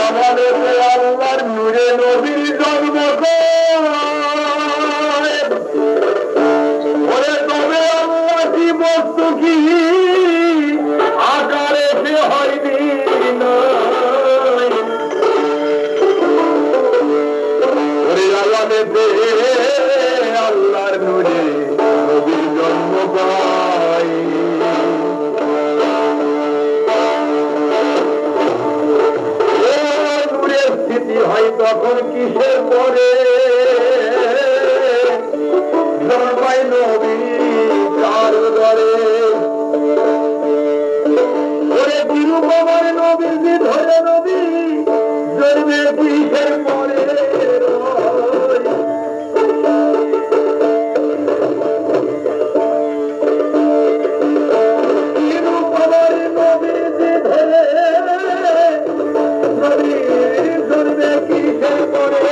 আমাদেরকে আল্লাহর নূরে নবীর জন্ম ওরে তবে আল্লাহ কি বস্তু কি আকারে সে হয়নি ওরে আল্লাহতে আল্লাহর নূরে নবীর জন্ম পায় হয় তখন কিসের পরে জন্মায় নবী কার ঘরে ওরে তিরুপমার নবী যে ধরে নবী জন্মে কিসের পরে তিরুপমার নবী যে ধরে নবী জন্মে কিসের পরে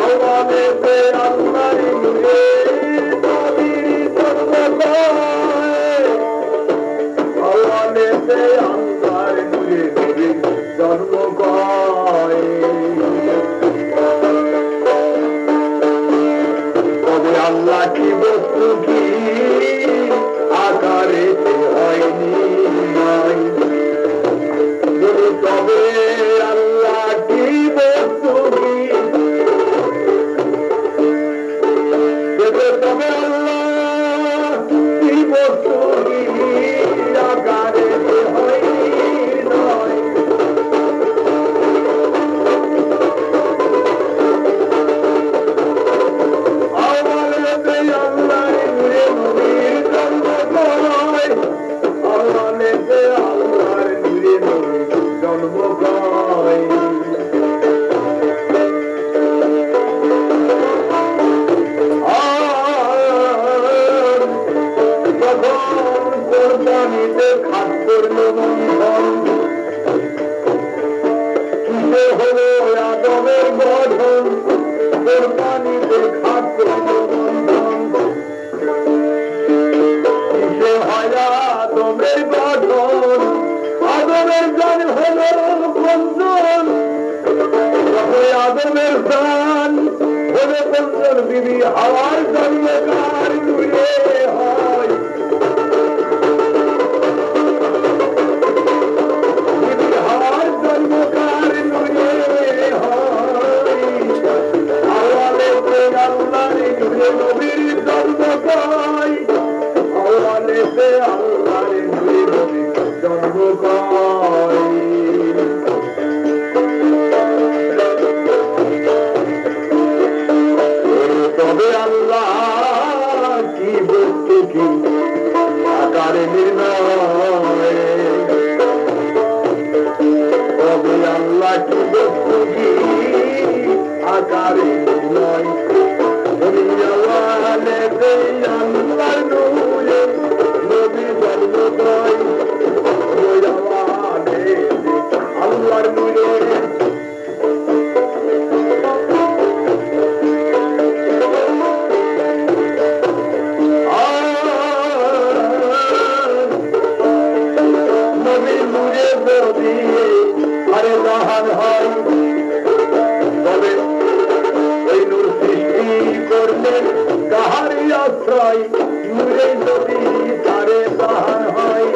আমাদেরকে আল্লাহর নূরে নবীর জন্ম আমাদেরকে আল্লাহর নূরে নবীর জন্ম তবে আল্লাহ কি বস্তু কি আকারে হয়নি তবে আল্লাহ কি বস্তু তবে আল্লাহ কি বস্তু আকারে হয়নি নয় আমাদেরকে আল্লাহর নূরে নবীর জন্ম পায় আমাদেরকে আল্লাহর নূরে নবীর জন্ম পায় কোরবানিতে খাদ্যের বন্ধন কিসে হলো আদমের গঠন কোরবানিতে খাদ্যের বন্ধন কিসে হয় আদমের গঠন আদমের জান হলো বন্ধন আদমের জান হলো বন্ধন বিবি হাওয়ার জন্মকার নূরে হয় নবীর জন্ম পায় আমাদেরকে আল্লাহর নূরে নবীর জন্ম পায় তবে আল্লাহ কি বস্তু কি আকারে নির্ণয় তবে আল্লাহ কি বস্তু কি আকারে নির্ণয় আল্লাহর নূরে নবী নূরে যদি আরে জাহান হয় তবে ওই নূর সৃষ্টি করলেন কাহারি আশ্রয় নূরে যদি তারে জাহান হয়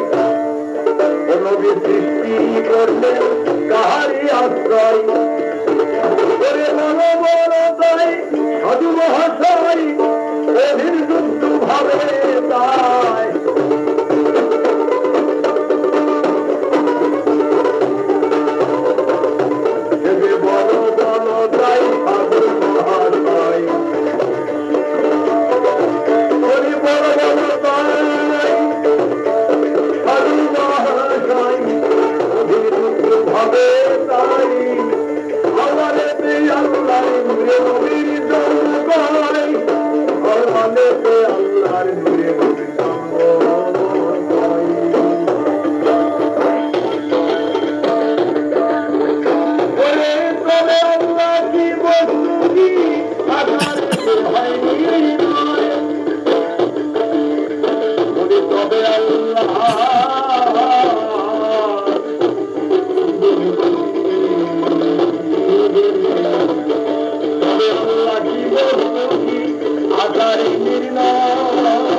নবী সৃষ্টি করলেন কাহারি আশ্রয় করে মানবতায় সাধু মহাশয় অধীর যুদ্ধ ভাবে তাই বলো বলো তাই সাধু মহাশয় বলি বলো বলো তাই সাধু মহাশয় অধীর যুদ্ধ ভাবে তাই আমাদেরকে আল্লাহর নূরে নবীর জন্ম পায় আমাদেরকে আল্লাহর নূরে নবীর জন্ম পায় ওরে তবে আল্লাহ কি বস্তু কি আকারে হয়নি নয় ওরে তবে আল্লাহ আধারে নির্ণয়